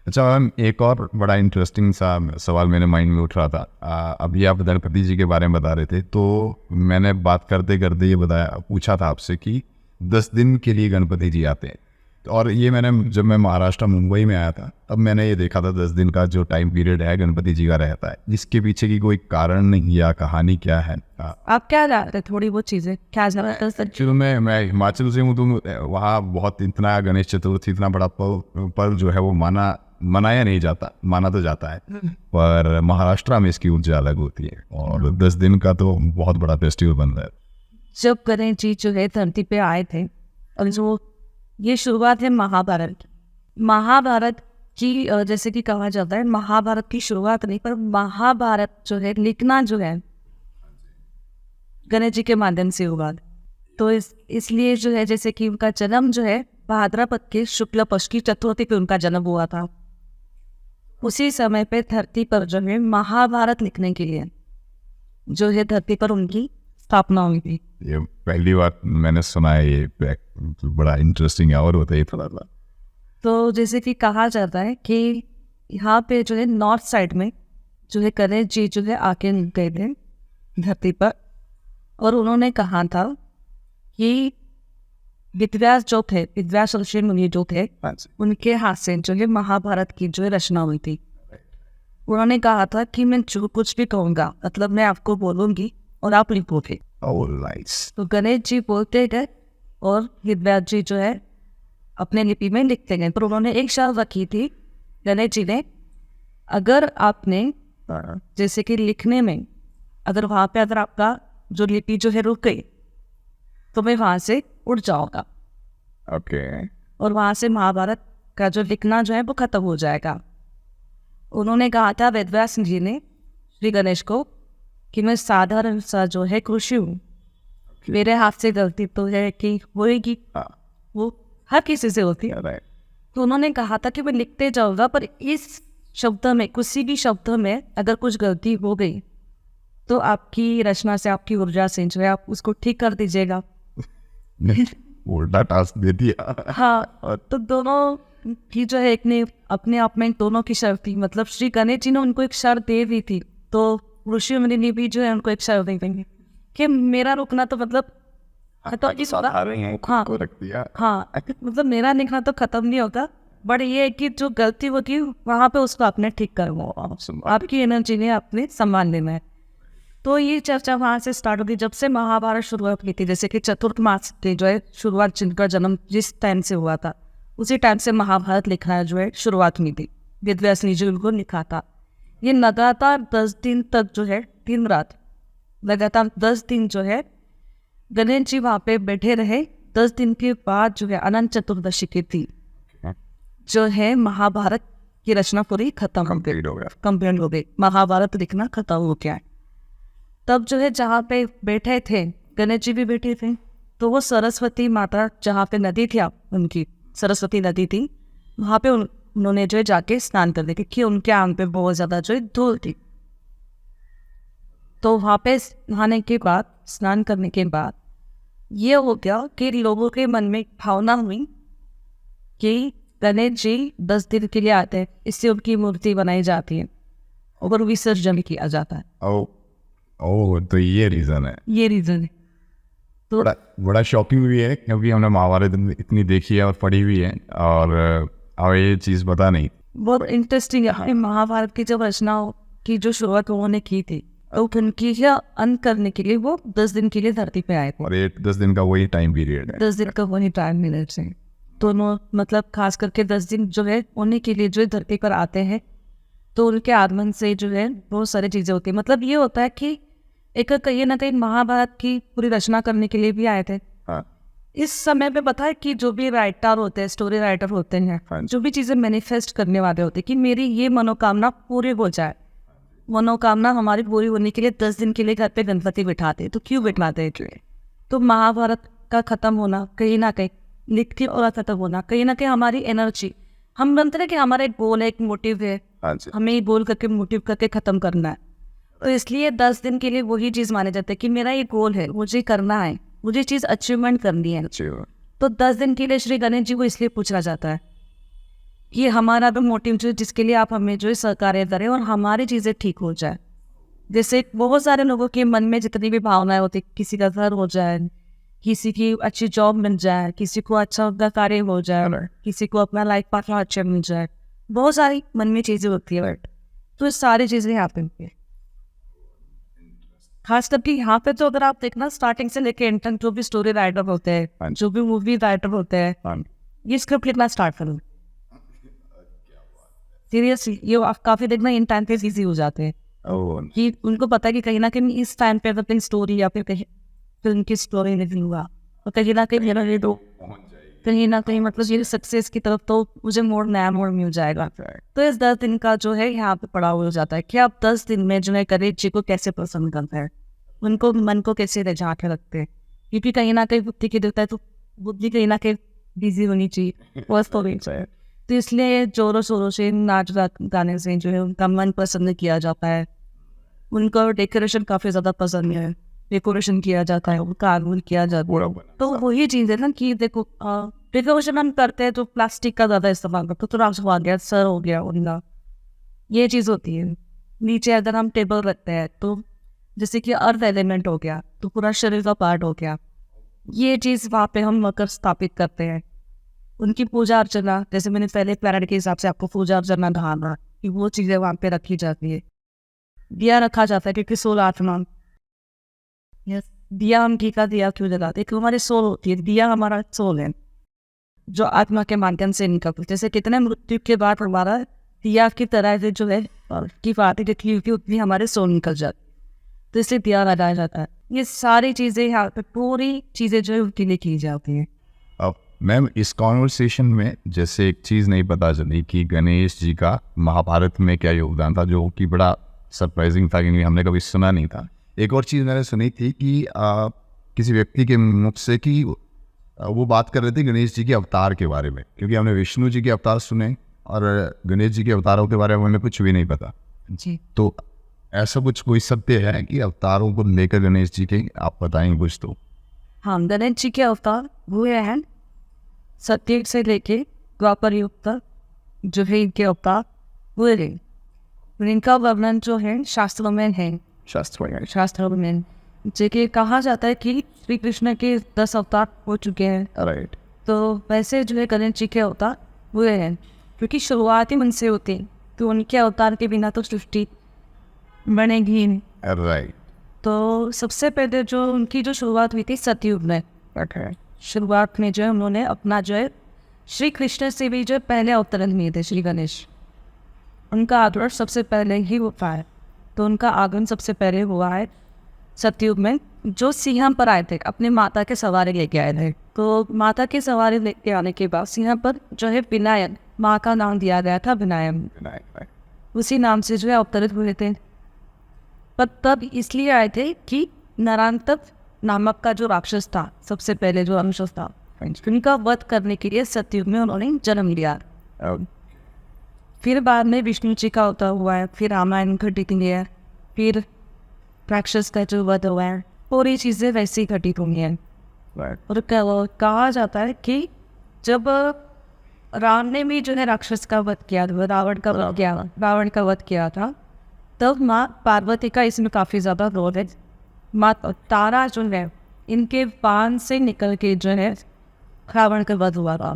अच्छा मैम, एक और बड़ा इंटरेस्टिंग सा सवाल मेरे माइंड में उठ रहा था। अभी आप गणपति जी के बारे में बता रहे थे, तो मैंने बात करते करते ये पूछा था आपसे कि 10 दिन के लिए गणपति जी आते हैं। और ये मैंने जब मैं महाराष्ट्र मुंबई में आया था तब मैंने ये देखा था 10 दिन का जो टाइम पीरियड है गणपति जी का रहता है। इसके पीछे की कोई कारण नहीं या कहानी क्या है? आप क्या जानते हैं थोड़ी बहुत चीजें क्या जानते हैं? एक्चुअली मैं हिमाचल से हूँ, तो वहाँ बहुत इतना गणेश चतुर्थी इतना बड़ा पर्व जो है वो मनाया नहीं जाता, माना तो जाता है, पर महाराष्ट्र में इसकी ऊर्जा अलग होती है और 10 दिन का तो बहुत बड़ा फेस्टिवल बन रहा है। जब गणेश जी जो है धरती पे आए थे और जो ये शुरुआत है महाभारत की। महाभारत की जैसे कि कहा जाता है महाभारत की शुरुआत नहीं, पर महाभारत जो है लिखना जो है गणेश जी के माध्यम से हुआ। तो इसलिए जो है जैसे कि उनका जन्म जो है भाद्रपद के शुक्ल पक्ष की चतुर्थी पे उनका जन्म हुआ था। उसी समय पे धरती पर जो है महाभारत लिखने के लिए जो है धरती पर उनकी स्थापना हुई थी। ये पहली बार मैंने सुना है, ये बड़ा इंटरेस्टिंग और होता है थोड़ा सा। तो जैसे कि कहा जाता है कि यहाँ पे जो है नॉर्थ साइड में जो है गणेश जी जो है आके गए थे धरती पर, और उन्होंने कहा था कि विद्व्यास जो थे, विद्व्यास ऋषि मुनि जो थे, उनके हाथ से जो है महाभारत की जो है रचना हुई थी। उन्होंने कहा था कि मैं जो कुछ भी कहूँगा मतलब मैं आपको बोलूँगी और आप लिखोगे। तो गणेश जी बोलते गए और विद्व्यास जी जो है अपने लिपि में लिखते गए। पर उन्होंने एक शर्त रखी थी गणेश जी ने, अगर आपने जैसे कि लिखने में अगर वहाँ पे अगर आपका जो लिपि जो है रुक गई तो मैं वहाँ से उड़ जाऊँगा। ओके। और वहाँ से महाभारत का जो लिखना जो है वो खत्म हो जाएगा। उन्होंने कहा था वेदव्यास जी ने श्री गणेश को कि मैं साधारण सा जो है कृषि हूँ, मेरे हाथ से गलती तो है कि होएगी, वो हर किसी से होती है। तो उन्होंने कहा था कि मैं लिखते जाऊँगा, पर इस शब्द में किसी भी शब्द में अगर कुछ गलती हो गई तो आपकी रचना से आपकी ऊर्जा से जो है आप उसको ठीक कर दीजिएगा। उल्टा टास्क दे दिया। हाँ, तो दोनों की जो है एक ने अपने आप में दोनों की शर्त थी। मतलब श्री गणेश जी ने उनको एक शर्त दे दी थी, तो ऋषि मुनि ने भी जो है उनको एक शर्त दे देंगे कि मेरा रुकना तो मतलब तो इस हाँ मतलब मेरा लिखना तो खत्म नहीं होता, बट ये है कि जो गलती होती है वहाँ पे उसको आपने ठीक करना, आपकी एनर्जी ने आपने संभाल लेना है। तो ये चर्चा वहाँ से स्टार्ट होती जब से महाभारत शुरुआत की थी। जैसे कि चतुर्थ मास की जो है शुरुआत, जिनका जन्म जिस टाइम से हुआ था उसी टाइम से महाभारत लिखना जो है शुरुआत हुई थी। वेदव्यास जी उनको लिखा था। ये लगातार 10 दिन तक जो है दिन रात लगातार 10 दिन जो है गणेश जी वहाँ पे बैठे रहे। 10 दिन के बाद जो है अनंत चतुर्दशी की थी जो है महाभारत की रचना पूरी खत्म कंप्लीट हो गई, महाभारत लिखना खत्म हो गया। तब जो है जहाँ पे बैठे थे गणेश जी भी बैठे थे, तो वो सरस्वती माता जहाँ पे नदी थी उनकी सरस्वती नदी थी, वहाँ पे उन्होंने जो है जाके स्नान कर दिया क्योंकि उनके आंग पे बहुत ज़्यादा जो है धूल थी। तो वहाँ पे नहाने के बाद, स्नान करने के बाद ये हो गया कि लोगों के मन में भावना हुई कि गणेश जी 10 दिन के लिए आते हैं, इससे उनकी मूर्ति बनाई जाती है और विसर्जन किया जाता है। तो ये रीज़न है, ये रीज़न है। तो बड़ा शॉकिंग भी है क्योंकि हमने महाभारत इतनी देखी है और पढ़ी भी है, और अब ये चीज़ पता नहीं। बहुत इंटरेस्टिंग है। महाभारत की जब रचना की जो शुरुआत उन्होंने की थी, तो उनकी अंत करने के लिए वो 10 दिन के लिए धरती पे आए थे। और ये 10 दिन का वही टाइम पीरियड है, 10 दिन का वही टाइम पीरियड है। दोनों मतलब खास करके 10 दिन जो है उन्हीं के लिए जो है धरती पर आते हैं। तो उनके आगमन से जो है बहुत सारी चीज़ें होती है। मतलब ये होता है कि एक कहीं ना कहीं महाभारत की पूरी रचना करने के लिए भी आए थे। इस समय पे पता है कि जो भी राइटर होते हैं, स्टोरी राइटर होते हैं, जो भी चीज़ें मैनिफेस्ट करने वाले होते हैं कि मेरी ये मनोकामना पूरी हो जाए, मनोकामना हमारी पूरी होने के लिए 10 दिन के लिए घर पे गणपति बिठाते हैं। तो क्यों बिठाते हैं? तो महाभारत का ख़त्म होना कहीं ना कहीं, लिखती और ख़त्म होना कहीं ना कहीं हमारी एनर्जी, हम बनते हैं कि हमारा एक गोल है, एक मोटिव है, हमें ये गोल करके मोटिव करके ख़त्म करना है। तो इसलिए 10 दिन के लिए वही चीज़ माने जाते हैं कि मेरा ये गोल है, मुझे करना है, मुझे चीज़ अचीवमेंट करनी है। तो 10 दिन के लिए श्री गणेश जी को इसलिए पूछा जाता है कि हमारा भी मोटिव जो है जिसके लिए आप हमें जो है सहकार्य करें और हमारी चीज़ें ठीक हो जाए। जैसे बहुत सारे लोगों के मन में जितनी भी भावनाएं होती, किसी का घर हो जाए, किसी की अच्छी जॉब मिल जाए, किसी को अच्छा उनका कार्य हो जाए, किसी को अपना लाइफ पार्टनर अच्छा मिल जाए, बहुत सारी मन में चीज़ें होती है। बट तो ये सारी चीज़ें यहाँ पे होती है। खास करके यहाँ पे तो अगर आप देखना स्टार्टिंग से लेके एंड तक जो भी स्टोरी राइटर होते हैं, जो भी मूवी राइटर होते हैं, ये स्क्रिप्ट लिखना स्टार्ट करो। सीरियसली ये आप काफ़ी देखना इन टाइम पे इजी हो जाते हैं कि उनको पता है कि कहीं ना कहीं इस टाइम पे अगर स्टोरी या फिर कहीं फिल्म की स्टोरी नहीं हुआ तो कहीं ना कहीं मतलब ये सक्सेस की तरफ तो मुझे नया मोड़ मिल जाएगा। तो इस 10 दिन का जो है यहाँ पे पड़ा हो जाता है कि आप 10 दिन में जो है गणेश जी को कैसे पसंद करते हैं, उनको मन को कैसे रिझा के रखते हैं, क्योंकि कहीं ना कहीं बुद्धि की देता है तो बुद्धि कहीं ना कहीं बिजी होनी चाहिए, व्यस्त होनी चाहिए। तो इसलिए जोरों शोरों से नाच गाने से जो है उनका मन पसंद किया जाता है। उनको डेकोरेशन काफ़ी ज़्यादा पसंद है, डेकोरेशन किया जाता है, उनका आगमन किया जाता है। तो वही चीज़ है ना कि देखो डेकोरेशन हम करते हैं तो प्लास्टिक का ज़्यादा इस्तेमाल करते हैं, तो राज हो गया, सर हो गया उनका, ये चीज़ होती है। नीचे अगर हम टेबल रखते हैं तो जैसे कि अर्थ एलिमेंट हो गया तो पूरा शरीर का पार्ट हो गया, ये चीज़ वहाँ पे हम मकर स्थापित करते हैं। उनकी पूजा अर्चना, जैसे मैंने पहले प्लानट के हिसाब से आपको पूजा अर्चना ढालना कि वो चीज़ें वहाँ पे रखी जाती है। दिया रखा जाता है क्योंकि सोल आत्मा, दिया हम घी का दिया क्यों जलाते हैं, क्योंकि हमारी सोल होती है, दिया हमारा सोल है जो आत्मा के माध्यम से निकलती है। जैसे कितने मृत्यु के बाद हमारा दिया की तरह से जो है की बात है जितनी उतनी हमारे सोल निकल जाती, तो इससे दिया लगाया जाता है। ये सारी चीज़ें यहाँ पे पूरी चीज़ें जो है उनके लिए की जाती हैं। अब मैम इस कॉन्वर्सेशन में जैसे एक चीज़ नहीं पता चली कि गणेश जी का महाभारत में क्या योगदान था, जो कि बड़ा सरप्राइजिंग था क्योंकि हमने कभी सुना नहीं था। एक और चीज़ मैंने सुनी थी कि किसी व्यक्ति के मुख से कि वो बात कर रहे थे गणेश जी के अवतार के बारे में, क्योंकि हमने विष्णु जी के अवतार सुने और गणेश जी के अवतारों के बारे में हमें कुछ भी नहीं पता जी। तो ऐसा कुछ कोई सत्य है कि अवतारों को लेकर गणेश जी के, आप बताएंगे कुछ तो? हाँ, गणेश जी के अवतार हुए हैं सतयुग से लेके द्वापर युग तक जो है इनके अवतार हुए हैं। इनका वर्णन जो है शास्त्रों में है, शास्त्रों में जैसे कहा जाता है कि श्री कृष्ण के 10 अवतार हो चुके हैं। राइट। तो वैसे जो है गणेश जी के अवतार हुए हैं क्योंकि शुरुआत ही उनसे होती है, तो उनके अवतार के बिना तो सृष्टि बनेगी नहीं। राइट। तो सबसे पहले जो उनकी जो शुरुआत हुई थी सतयुग में। शुरुआत में जो है उन्होंने अपना जो है श्री कृष्ण से भी जो पहले अवतरण हुए थे श्री गणेश, उनका आगमन सबसे पहले ही हुआ है। तो उनका आगमन सबसे पहले हुआ है सतयुग में, जो सिंह पर आए थे, अपने माता के सवारी लेके आए थे। तो माता के सवारी लेके आने के बाद सिंह पर जो है विनायक, माँ का नाम दिया गया था विनायक, उसी नाम से जो है अवतरित हुए थे। पर तब इसलिए आए थे कि नरांतक नामक का जो राक्षस था, सबसे पहले जो राक्षस था, उनका वध करने के लिए सतयुग में उन्होंने जन्म लिया। फिर बाद में विष्णु जी का अवतार हुआ है, फिर रामायण घटित हुई है, फिर राक्षस का जो वध हुआ है, पूरी चीज़ें वैसे ही घटित हुई हैं। और कहा जाता है कि जब राम ने भी जो है राक्षस का वध किया था, रावण का वध किया था, तब माँ पार्वती का इसमें काफ़ी ज़्यादा रोल है। माँ तारा जो है इनके बाण से निकल के जो है रावण का वध हुआ था।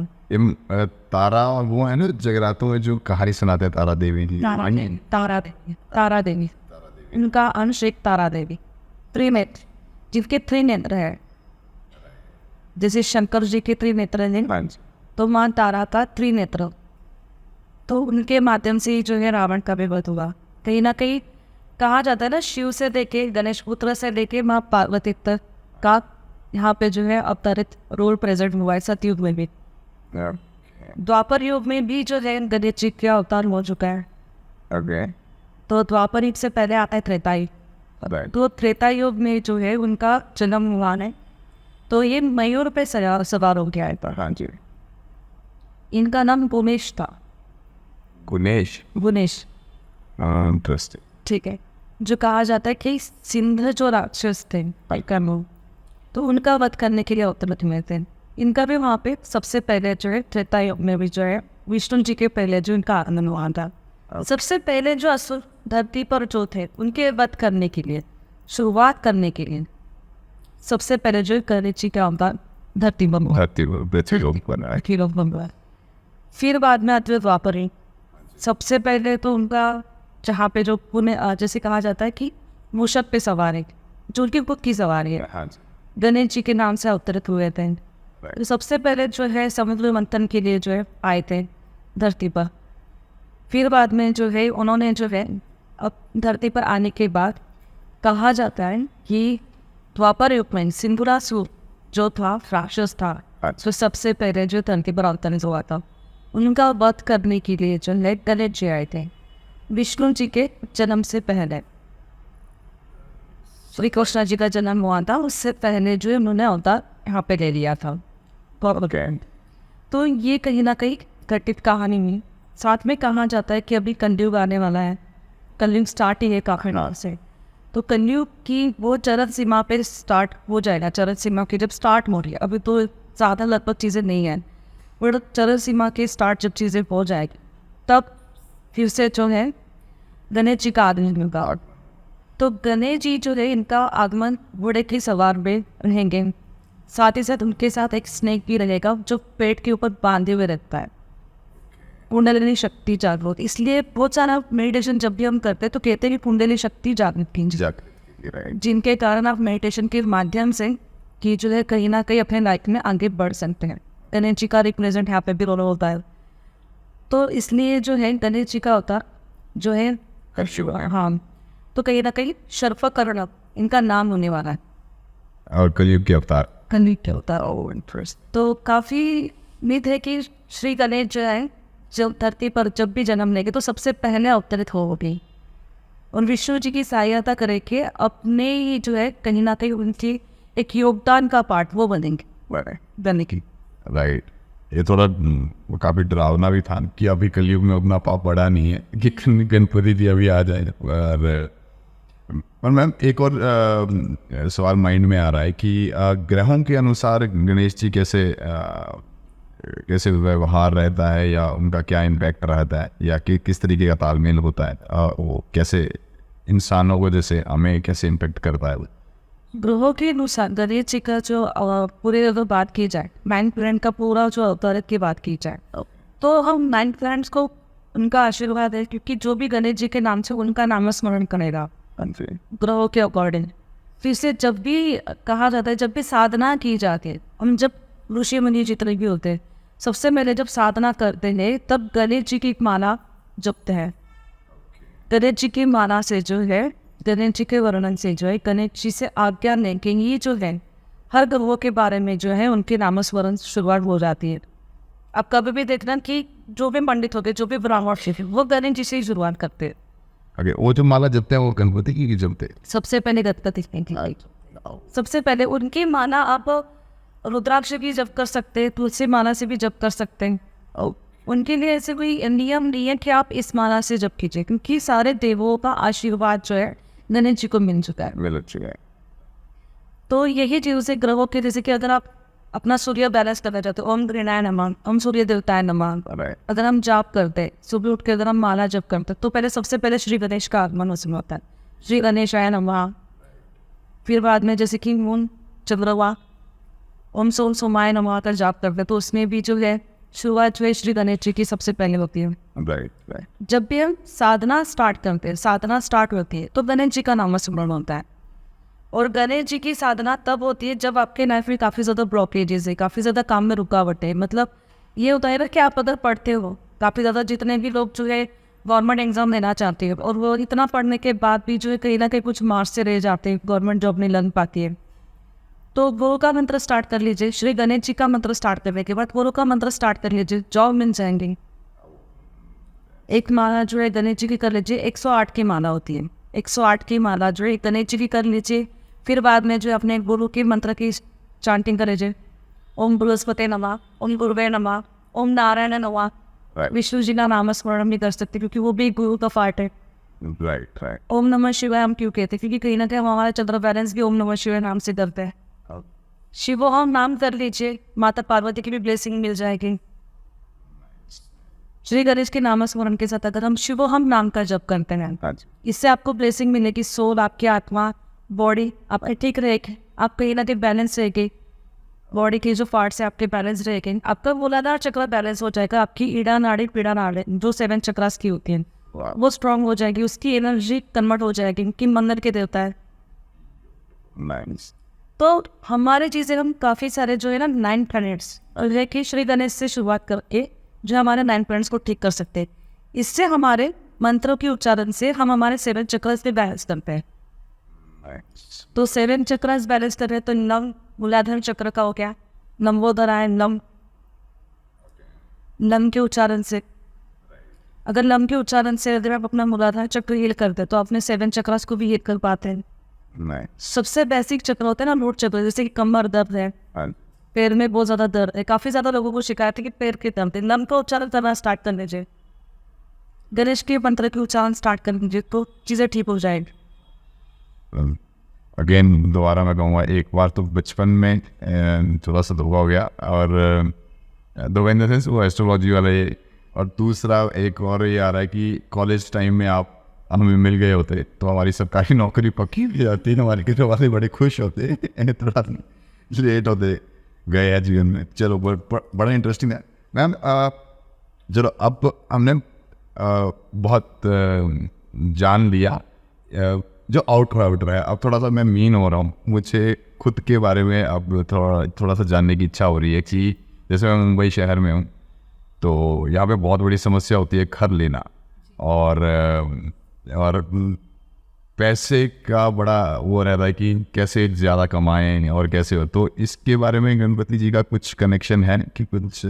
तारा वो है ना जगरातों में जो कहानी सुनाते हैं, तारा देवी जी। तारा देवी इनका अंश एक तारा देवी, त्रिनेत्र, जिनके 3 नेत्र है। जैसे शंकर जी के 3 नेत्र हैं, तो माँ तारा का 3 नेत्र, तो उनके माध्यम से जो है रावण का भी वध हुआ। कहीं ना कहीं कहा जाता है ना, शिव से लेके गणेश पुत्र से लेके माँ पार्वती तक का यहाँ पे जो है अवतरित रोल प्रेजेंट हुआ है सतयुग में भी। द्वापर युग में भी जो है गणेश जी का अवतार हो चुका है। तो द्वापर युग से पहले आता है त्रेता युग। तो त्रेता युग में जो है उनका जन्म हुआ है, तो ये मयूर पे सवार हो गया है। हाँ जी। इनका नाम गुणेश था। गुणेश। इंटरेस्टिंग। ठीक है। जो कहा जाता है कि सिंध जो राक्षस थे तो उनका वध करने के लिए अवतरित हुए थे। इनका भी वहाँ पे सबसे पहले जो है त्रेता युग में भी जो है विष्णु जी के पहले जो इनका आगमन हुआ था, सबसे पहले जो असुर धरती पर जो थे उनके वध करने के लिए, शुरुआत करने के लिए सबसे पहले जो गणेश जी का अवतार धरती पर हुआ। धरती पर पृथ्वी लोक बना है। लोग बनवाए, फिर बाद में अद्वैत द्वापर ही। सबसे पहले तो उनका जहाँ पे जो पुण्य जैसे कहा जाता है कि मूषक पे सवार है, जो उनकी खुद की सवारी है, हाँ जी, गणेश जी के नाम से अवतरित हुए थे। तो सबसे पहले जो है समुद्र मंथन के लिए जो है आए थे धरती पर। फिर बाद में जो है उन्होंने जो है अब धरती पर आने के बाद कहा जाता है कि द्वापर युग में सिंधुरासुर जो था राक्षस था, जो सबसे पहले जो धरती पर अवतरित हुआ था, उनका वध करने के लिए जो है गणेश जी आए थे विष्णु जी के जन्म से पहले। श्री कृष्ण जी का जन्म हुआ था, उससे पहले जो है उन्होंने अवतार यहाँ पे ले लिया था। तो ये कहीं ना कहीं घटित कहानी हुई। साथ में कहा जाता है कि अभी कलयुग आने वाला है, कलयुग स्टार्ट ही है काफी नाम से। तो कलयुग की वो चरम सीमा पे स्टार्ट हो जाएगा, चरम सीमा की जब स्टार्ट हो रही है, अभी तो ज़्यादा लगभग चीज़ें नहीं हैं, बट चरम सीमा के स्टार्ट जब चीज़ें हो जाएगी तब फिर से जो है गणेश जी का आगमन होगा। तो गणेश जी जो है इनका आगमन घोड़े की सवार में रहेंगे, साथ ही साथ उनके साथ एक स्नेक भी रहेगा जो पेट के ऊपर बांधे हुए रहता है, कुंडलिनी शक्ति जागृत। इसलिए बहुत सारा मेडिटेशन जब भी हम करते हैं तो कहते हैं कि कुंडलिनी शक्ति जागृत कीजिए, जिनके कारण आप मेडिटेशन के माध्यम से कि जो है कहीं ना कहीं अपने लाइफ में आगे बढ़ सकते हैं। गणेश जी का रिप्रेजेंट यहाँ पे भी रोल होता है, तो इसलिए जो है गणेश जी का अवतार जो है हाँ, तो कहीं ना कहीं शर्फकर्ण इनका नाम होने वाला है और कलयुग के अवतार। कलयुग के अवतार। तो काफ़ी उम्मीद है कि श्री गणेश जो है जब धरती पर जब भी जन्म लेंगे तो सबसे पहले अवतरित होगी और विष्णु जी की सहायता करके अपने ही जो है कहीं ना कहीं उनकी एक योगदान का पार्ट वो बनने की। राइट, ये थोड़ा काफी डरावना भी था कि अभी कलयुग में उतना पाप बड़ा नहीं है कि गणपति जी अभी आ जाए। और मैम एक और सवाल माइंड में आ रहा है कि ग्रहों के अनुसार गणेश जी कैसे व्यवहार रहता है या उनका क्या इम्पैक्ट रहता है या कि किस तरीके का तालमेल होता है, वो कैसे इंसानों को जैसे हमें कैसे इम्पैक्ट करता है। ग्रहों के अनुसार गणेश जी का जो पूरे अगर बात की जाए, 9 प्लैनेट का पूरा जो अवतार की बात की जाए तो हम 9 प्लैनेट्स को उनका आशीर्वाद है, क्योंकि जो भी गणेश जी के नाम से उनका नामस्मरण करेगा ग्रहों के अकॉर्डिंग। फिर से जब भी कहा जाता है, जब भी साधना की जाती है, हम जब ऋषि मुनि जितने भी होते हैं सबसे पहले जब साधना करते हैं तब गणेश जी की एक माला जपते हैं। गणेश जी की माला से जो है, गणेश जी के वर्णन से जो है, गणेश जी से आज्ञा लेके ये जो है हर ग्रहों के बारे में जो है उनके नामस्मरण शुरुआत हो जाती है। अब कभी भी देखना कि जो भी पंडित होते, जो भी ब्राह्मण थे, वो गणेश जी से ही शुरुआत करते हैं। Okay, वो जो माला जपते हैं वो गणपति की जपते हैं? सबसे पहले गणपति की, सबसे पहले उनकी माला आप रुद्राक्ष भी जप कर सकते हैं, तुलसी माला से भी जप कर सकते हैं। उनके लिए ऐसे कोई नियम नहीं है कि आप इस माला से जप कीजिए, क्योंकि सारे देवों का आशीर्वाद जो है गणेश जी को मिल चुका है। तो यही चीज़ है ग्रहों के, जैसे कि अगर आप अपना सूर्य बैलेंस करना चाहते हो, ओम गृणाय नमः, ओम सूर्य देवताय नमः, अगर हम जाप करते हैं सुबह उठ के, अगर हम माला जप करते तो पहले सबसे पहले श्री गणेश का आगमन उसमें होता है, श्री गणेशाय नमः। फिर बाद में जैसे कि मून चंद्रवा ओम सोम सोमाय नमः कर जाप करते तो उसमें भी जो है शुरुआत जो है श्री गणेश जी की सबसे पहले होती है। जब भी हम साधना स्टार्ट करते हैं, साधना स्टार्ट होती है तो गणेश जी का नामस्मरण होता है। और गणेश जी की साधना तब होती है जब आपके लाइफ में काफ़ी ज़्यादा ब्लॉकेजेस है, काफ़ी ज़्यादा काम में रुकावट है। मतलब ये होता है ना कि आप अगर पढ़ते हो, काफ़ी ज़्यादा जितने भी लोग जो है गवर्नमेंट एग्जाम देना चाहते हैं और वो इतना पढ़ने के बाद भी जो है कहीं ना कहीं कुछ मार्क्स से रह जाते हैं, गवर्नमेंट जॉब नहीं लग पाती है, तो गुरु का मंत्र स्टार्ट कर लीजिए। श्री गणेश जी का मंत्र स्टार्ट करने के बाद गुरु का मंत्र स्टार्ट कर लीजिए, जॉब मिल जाएंगे। एक माला जो है गणेश जी की कर लीजिए, 108 की माला होती है, 108 की माला जो है गणेश जी की कर लीजिए। फिर बाद में जो अपने गुरु के मंत्र की चांटिंग कर लीजिए, ओम बृहस्पति नमः, ओम गुरुवे नमः, ओम नारायण नमः। विष्णु जी का नामस्मरण भी कर सकते क्योंकि वो भी गुरु का पार्ट है। राइट। ओम नमः शिवाय हम क्यों कहते हैं, क्योंकि कहीं ना कहीं हमारा चंद्र बैलेंस भी ओम नमः शिवाय नाम से करते हैं। शिवोहम नाम कर लीजिए, माता पार्वती की भी ब्लेसिंग मिल जाएगी। श्री गणेश के नामस्मरण के साथ अगर हम शिवोहम नाम का जप करते हैं, इससे आपको ब्लेसिंग मिलेगी। सोल, आपकी आत्मा, बॉडी आपका ठीक रहेगी, आप कहीं ना कहीं बैलेंस रहेगी, बॉडी के जो पार्ट्स है आपके बैलेंस रहेंगे, आपका मूलाधार चक्र बैलेंस हो जाएगा, आपकी ईड़ा नाड़ी पीड़ा नाड़ी जो 7 चक्रास की होती हैं वो स्ट्रांग हो जाएगी, उसकी एनर्जी कन्वर्ट हो जाएगी, कि मंदिर के देवता है। नाइस। तो हमारे चीज़ें हम काफ़ी सारे जो है ना 9 प्लैनेट्स है कि श्री गणेश से शुरुआत करके जो हमारे 9 प्लैनेट्स को ठीक कर सकते हैं। इससे हमारे मंत्रों के उच्चारण से हम हमारे 7 चक्रास पे बैलेंस करते हैं। तो 7 चक्रास बैलेंस कर रहे हैं, तो नम मूलाधार चक्र का हो गया, नमोदर आए नम, नम के उच्चारण से, अगर नम के उच्चारण से अगर आप अपना मूलाधार चक्र हील करते हैं तो अपने 7 चक्रास को भी हील कर पाते हैं। सबसे बेसिक चक्र होते हैं ना रूट चक्र, जैसे कि कमर दर्द है, पैर में बहुत ज़्यादा दर्द है, काफ़ी ज़्यादा लोगों को शिकायत है कि पैर के दर्द है, नम का उच्चारण करना स्टार्ट कर लीजिए, गणेश के मंत्र के उच्चारण स्टार्ट कर लीजिए, तो चीज़ें ठीक हो जाएंगी। अगेन दोबारा मैं कहूँगा, एक बार तो बचपन में थोड़ा सा धोखा हो गया, और दो इन द सेंस वो एस्ट्रोलॉजी वाले, और दूसरा एक और ये आ रहा है कि कॉलेज टाइम में आप हमें मिल गए होते तो हमारी सरकारी नौकरी पक्की हो जाती, हमारे घर वाले बड़े खुश होते, थोड़ा लेट होते गए हैं जीवन में। चलो बड़ा इंटरेस्टिंग है मैम। चलो अब हमने बहुत जान लिया जो आउट रहा है, अब थोड़ा सा मैं मीन हो रहा हूँ, मुझे खुद के बारे में अब थोड़ा सा जानने की इच्छा हो रही है कि जैसे मैं मुंबई शहर में हूँ, तो यहाँ पे बहुत बड़ी समस्या होती है घर लेना, और पैसे का बड़ा वो रहता है कि कैसे ज़्यादा कमाएं और कैसे हो, तो इसके बारे में गणपति जी का कुछ कनेक्शन है कि कुछ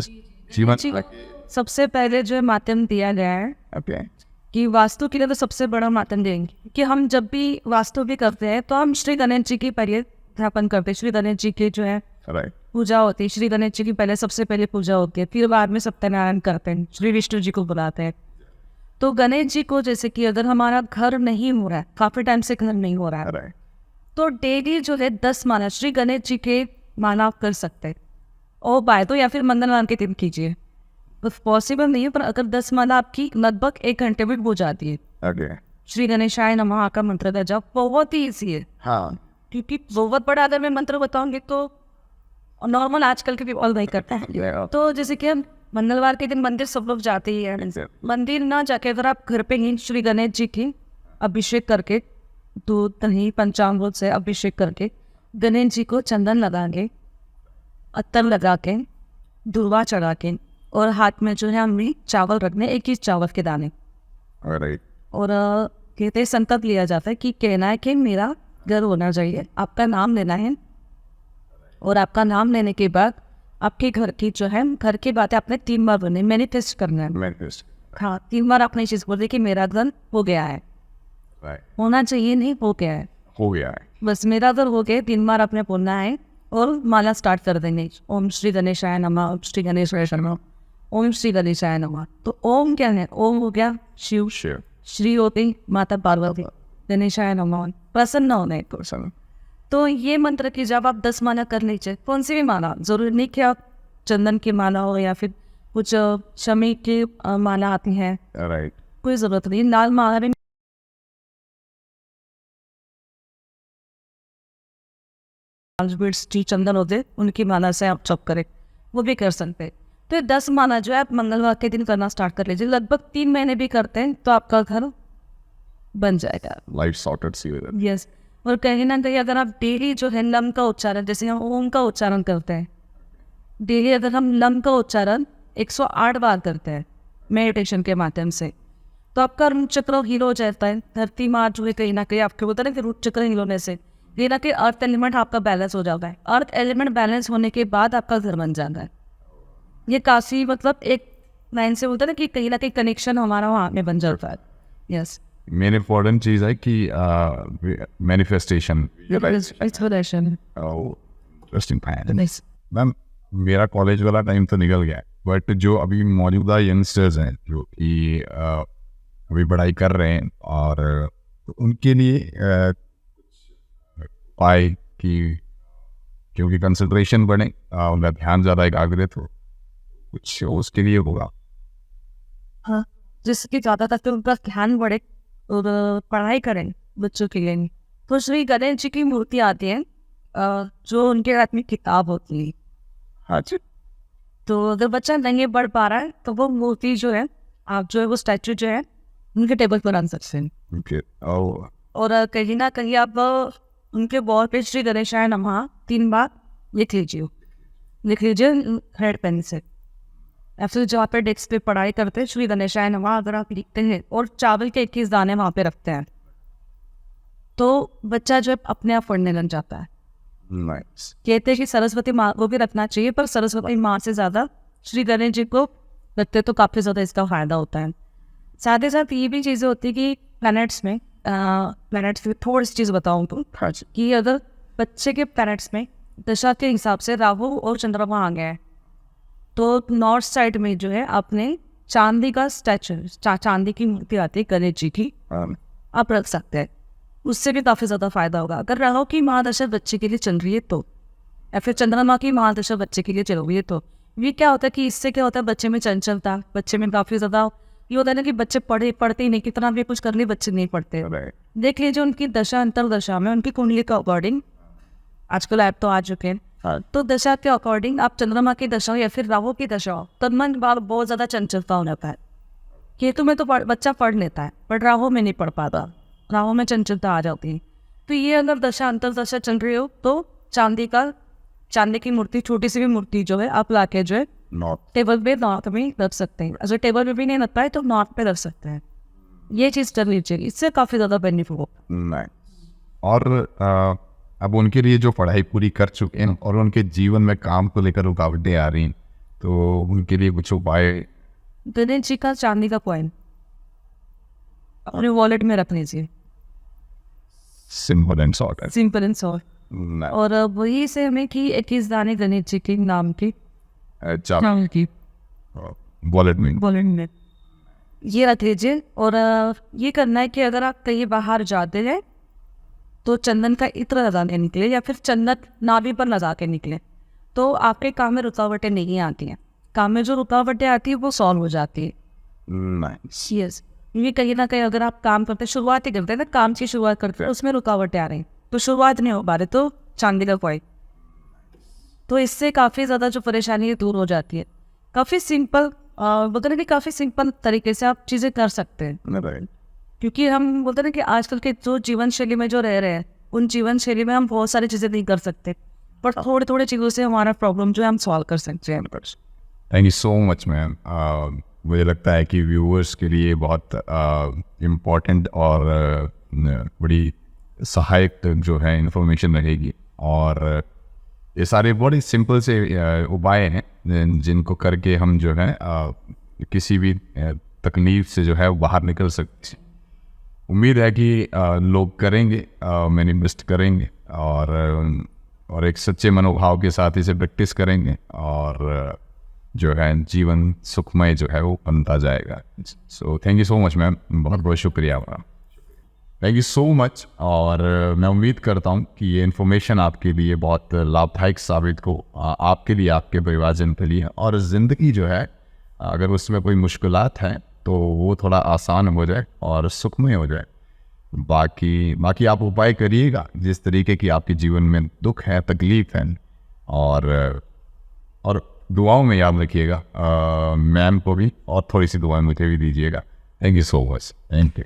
जीवन? सबसे पहले जो है माध्यम दिया गया है कि वास्तु के लिए तो सबसे बड़ा माध्यम देंगे कि हम जब भी वास्तु भी करते हैं तो हम श्री गणेश जी की पहले स्थापन करते हैं, श्री गणेश जी की जो है पूजा होती है, श्री गणेश जी की पहले सबसे पहले पूजा होती है, फिर बाद में सत्यनारायण करते हैं, श्री विष्णु जी को बुलाते हैं। तो गणेश जी को जैसे कि अगर हमारा घर नहीं हो रहा है, काफ़ी टाइम से घर नहीं हो रहा है, तो डेली जो है 10 माला श्री गणेश जी के माला आप कर सकते हैं, और बाय तो या फिर मंगलवार के दिन कीजिए, बस पॉसिबल नहीं है, पर अगर 10 माला आपकी लगभग 1 घंटे में हो जाती है। श्री गणेशाय नमः का मंत्र का जप बहुत ही ईजी है, क्योंकि बहुत बड़ा अगर मैं मंत्र बताऊंगी तो नॉर्मल आजकल के पीपल नहीं करते हैं। तो जैसे कि हम मंगलवार के दिन मंदिर सब लोग जाते ही हैं, मंदिर ना जाके अगर आप घर पे ही श्री गणेश जी की अभिषेक करके, दूध दही पंचामृत से अभिषेक करके गणेश जी को चंदन लगा के, अत्तर लगा के, धुलवा चढ़ा के, और हाथ में जो है हमें चावल रखने, 21 चावल के दाने, और कहते संकल्प लिया जाता है कि कहना है कि मेरा घर होना चाहिए, आपका नाम लेना है, और आपका नाम लेने के बाद आपके घर की जो है घर की बातें आपने 3 बार बोलनी, मैनिफेस्ट करना है। हाँ, 3 बार आपने चीज़ बोल दी कि मेरा घर हो गया है, होना चाहिए नहीं, हो गया है, बस मेरा घर हो गया, 3 बार आपने बोलना है, और माला स्टार्ट कर देंगे, ओम श्री गणेशाय नमः, ओम श्री गणेशाय नमः, ओम श्री गणेशाय नमः। तो ओम क्या है? ओम हो गया शिव, श्री होती माता पार्वती, गणेशाय नमः प्रसन्न होने को। तो ये मंत्र की जब आप 10 माला कर लीजिए, कौन सी भी माला, जरूरी नहीं कि आप चंदन की माला हो या फिर कुछ शमी की माला आती है, कोई जरूरत नहीं, लाल माला भी चंदन होते उनकी माला से आप जप करें, वो भी कर सकते हैं। तो ये 10 माला जो है आप मंगलवार के दिन करना स्टार्ट कर लीजिए, लगभग 3 महीने भी करते हैं तो आपका घर बन जाएगा, लाइफ सॉर्टेड सी हो जाएगी। यस। और कहीं ना कहीं अगर आप डेली जो है लम का उच्चारण, जैसे हम ओम का उच्चारण करते हैं, डेली अगर हम लम का उच्चारण 108 बार करते हैं मेडिटेशन के माध्यम से, तो आपका रूट चक्र हील हो जाता है। धरती माँ जो है कहीं ना कहीं आपको होता है ना कि रूट चक्र हील होने से कहीं ना कहीं अर्थ एलिमेंट आपका बैलेंस हो जाता है, अर्थ एलिमेंट बैलेंस होने के बाद आपका घर बन जाता है। ये काफ़ी मतलब एक लाइन से होता है ना कि कहीं ना कहीं कनेक्शन हमारा वहाँ में बन जाता है। यस, मेन इम्पोर्टेंट चीज़ है कि मैनिफेस्टेशन। मैम मेरा कॉलेज वाला टाइम तो निकल गया है, बट जो अभी मौजूदा यंगस्टर्स हैं जो कि अभी पढ़ाई कर रहे हैं, और उनके लिए उपाय कि क्योंकि कंसंट्रेशन बढ़े, उनका ध्यान ज़्यादा एकाग्रित हो, कुछ उसके लिए होगा? हाँ, जिससे ज़्यादातर तो उनका ध्यान बढ़े और पढ़ाई करें बच्चों के लिए। तो श्री गणेश जी की मूर्ति आती है जो उनके हाथ में किताब होती है। हाँ जी। तो अगर बच्चा नहीं पढ़ पा रहा है तो वो मूर्ति जो है आप जो है वो स्टैचू जो है उनके टेबल पर रख सकते हैं। ओके। और और कहीं ना कहीं आप उनके वॉल पे श्री गणेशाय नमः 3 बार लिख लीजिए रेड पेन से। या फिर जहाँ पे डेस्क पे पढ़ाई करते हैं श्री गणेशाय नमः अगर आप लिखते हैं और चावल के 21 दाने वहाँ पे रखते हैं तो बच्चा जो है अपने आप पढ़ने लग जाता है। नाइस। कहते हैं कि सरस्वती माँ को भी रखना चाहिए, पर सरस्वती माँ से ज़्यादा श्री गणेश जी को रखते तो काफ़ी ज़्यादा इसका फ़ायदा होता है। साथ ही साथ ये भी चीज़ें होती है कि प्लैनेट्स में थोड़ी सी चीज़ बताऊँ तो कि अगर बच्चे के प्लैनेट्स में दशा के हिसाब से राहु और चंद्रमा आ गया है तो नॉर्थ साइड में जो है आपने चांदी का स्टैचू चांदी की मूर्ति आती है गणेश जी की, आप रख सकते हैं। उससे भी काफ़ी ज़्यादा फायदा होगा। अगर राहु की महादशा बच्चे के लिए चल रही है तो, या फिर चंद्रमा की महादशा बच्चे के लिए चल रही है तो ये क्या होता है कि इससे क्या होता है बच्चे में चंचलता, बच्चे में काफ़ी ज़्यादा ये होता है ना कि बच्चे पढ़ते ही नहीं, कितना भी कुछ करने बच्चे नहीं पढ़ते। देख लीजिए उनकी दशा अंतर दशा में उनकी कुंडली के अकॉर्डिंग, आजकल ऐप तो आ चुके हैं, तो दशा के अकॉर्डिंग आप चंद्रमा की दशा या फिर राहु की दशा हो तब मन बार बहुत ज़्यादा चंचलता हो जाता है। केतु में तो बच्चा पढ़ लेता है बट राहु में नहीं पढ़ पाता, राहु में चंचलता आ जाती है। तो ये अगर दशा अंतर दशा चल रही हो तो चांदी की मूर्ति, छोटी सी भी मूर्ति जो है आप लाके जो है टेबल पे नॉर्थ में रख सकते हैं। अगर टेबल पे भी नहीं रख पाए तो नॉर्थ पे रख सकते हैं। ये चीज़ कर लीजिए, इससे काफ़ी ज़्यादा बेनिफिट होगा। और अब उनके लिए जो पढ़ाई पूरी कर चुके हैं और उनके जीवन में काम को लेकर रुकावटें आ रही हैं तो उनके लिए कुछ उपाय? गणेश जी का चांदी का कॉइन अपने वॉलेट में रख लीजिए, सिंपल एंड शॉर्ट। और वही से हमें कि 21 दाने गणेश जी के नाम की चावल की वॉलेट में ये रख लीजिए। और ये करना है कि अगर आप कहीं बाहर जाते हैं तो चंदन का इत्र लगा के निकले या फिर चंदन नाभि पर लगा के निकले तो आपके काम में रुकावटें नहीं आती हैं। काम में जो रुकावटें आती है वो सॉल्व हो जाती है। यस, ये कहीं ना कहीं अगर आप काम करते शुरुआत ही करते हैं ना, काम की शुरुआत करते हैं उसमें रुकावटें आ रही तो शुरुआत नहीं हो पा रही तो चांदी का कॉइन, तो इससे काफ़ी ज़्यादा जो परेशानी है दूर हो जाती है। काफ़ी सिंपल बोलते ना कि काफ़ी सिंपल तरीके से आप चीज़ें कर सकते हैं, क्योंकि हम बोलते ना कि आजकल के जो जीवन शैली में जो रह रहे हैं उन जीवन शैली में हम बहुत सारी चीज़ें नहीं कर सकते, पर थोड़े थोड़े चीज़ों से हमारा प्रॉब्लम जो है हम सॉल्व कर सकते हैं। Thank you so much ma'am. मुझे लगता है कि व्यूअर्स के लिए बहुत इम्पोर्टेंट और बड़ी सहायक जो है इन्फॉर्मेशन रहेगी। और ये सारे बड़े सिंपल से उपाय हैं जिनको करके हम जो है किसी भी तकलीफ से जो है बाहर निकल सकते हैं। उम्मीद है कि लोग करेंगे, मैनिफेस्ट करेंगे और एक सच्चे मनोभाव के साथ इसे प्रैक्टिस करेंगे और जो है जीवन सुखमय जो है वो बनता जाएगा। So thank you so much ma'am, बहुत बहुत शुक्रिया ma'am, thank you so much. और मैं उम्मीद करता हूँ कि ये इन्फॉर्मेशन आपके लिए बहुत लाभदायक साबित हो, आपके लिए, आपके परिवारजन के लिए, और ज़िंदगी जो है अगर उसमें कोई मुश्किलात हैं तो वो थोड़ा आसान हो जाए और सुखमय हो जाए। बाकी आप उपाय करिएगा जिस तरीके की आपके जीवन में दुख है, तकलीफ है, और दुआओं में याद रखिएगा मैम को भी, और थोड़ी सी दुआएं मुझे भी दीजिएगा। Thank you so much. Thank you.